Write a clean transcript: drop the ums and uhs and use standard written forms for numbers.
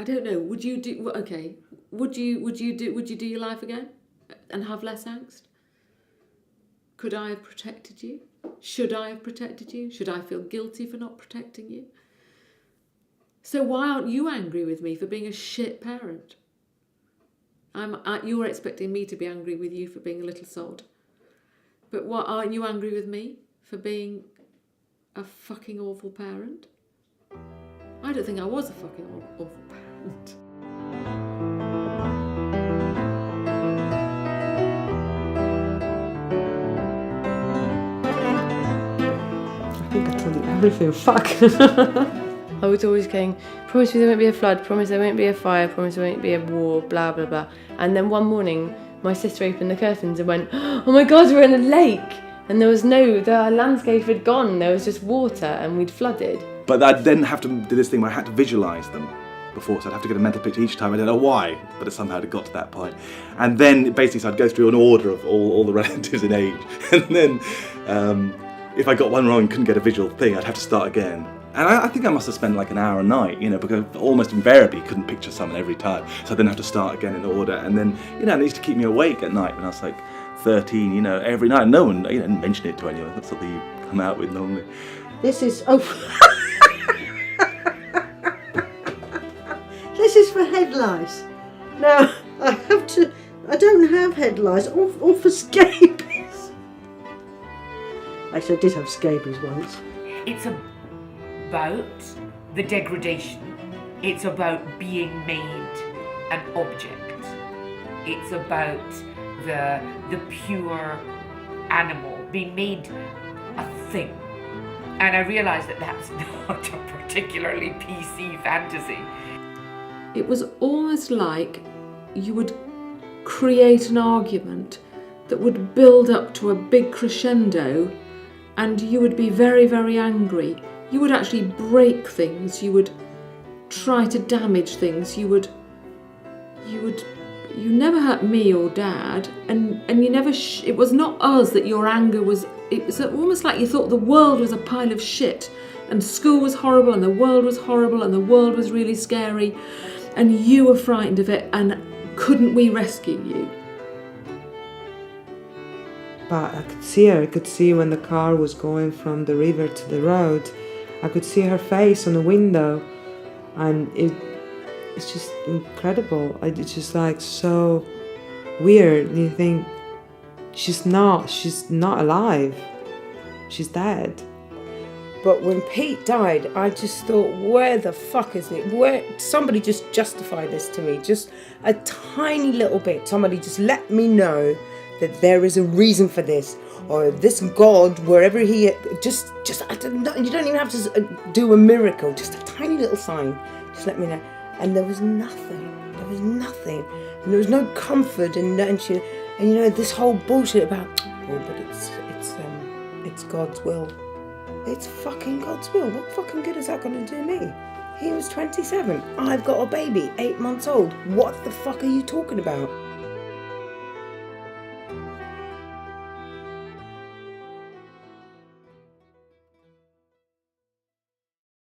I don't know. Would you do? Okay. Would you do your life again, and have less angst? Could I have protected you? Should I have protected you? Should I feel guilty for not protecting you? So why aren't you angry with me for being a shit parent? You're expecting me to be angry with you for being a little sod. But what, aren't you angry with me for being a fucking awful parent? I don't think I was a fucking awful parent. I think I told you everything. Fuck. I was always going, promise me there won't be a flood, promise there won't be a fire, promise there won't be a war, blah, blah, blah. And then one morning, my sister opened the curtains and went, oh my God, we're in a lake. And the landscape had gone, there was just water and we'd flooded. But I then have to do this thing where I had to visualise them before, so I'd have to get a mental picture each time. I don't know why, but it somehow had got to that point. And then basically, so I'd go through an order of all the relatives in age. And then if I got one wrong and couldn't get a visual thing, I'd have to start again. And I think I must have spent like an hour a night, because almost invariably couldn't picture someone every time. So I then have to start again in order. And then, it used to keep me awake at night when I was like 13, every night. No one, didn't mention it to anyone. That's something you come out with normally. This is, this is for head lice. Now, I don't have head lice or for scabies. Actually, I did have scabies once. It's about the degradation. It's about being made an object. It's about the pure animal being made a thing. And I realised that that's not a particularly PC fantasy. It was almost like you would create an argument that would build up to a big crescendo, and you would be very, very angry. You would actually break things. You would try to damage things. You never hurt me or Dad, and you never. It was not us that your anger was. It was almost like you thought the world was a pile of shit, and school was horrible, and the world was horrible, and the world was really scary, and you were frightened of it, and couldn't we rescue you? But I could see her. I could see when the car was going from the river to the road. I could see her face on the window, and it's just incredible. It's just like so weird. And you think she's not alive. She's dead. But when Pete died, I just thought, where the fuck is it? Somebody just justify this to me. Just a tiny little bit. Somebody just let me know that there is a reason for this. Or this God, wherever he just I don't know, you don't even have to do a miracle. Just a tiny little sign. Just let me know. And there was nothing. There was nothing. And there was no comfort and this whole bullshit about, but it's God's will. It's fucking God's will. What fucking good is that going to do me? He was 27. I've got a baby, 8 months old. What the fuck are you talking about?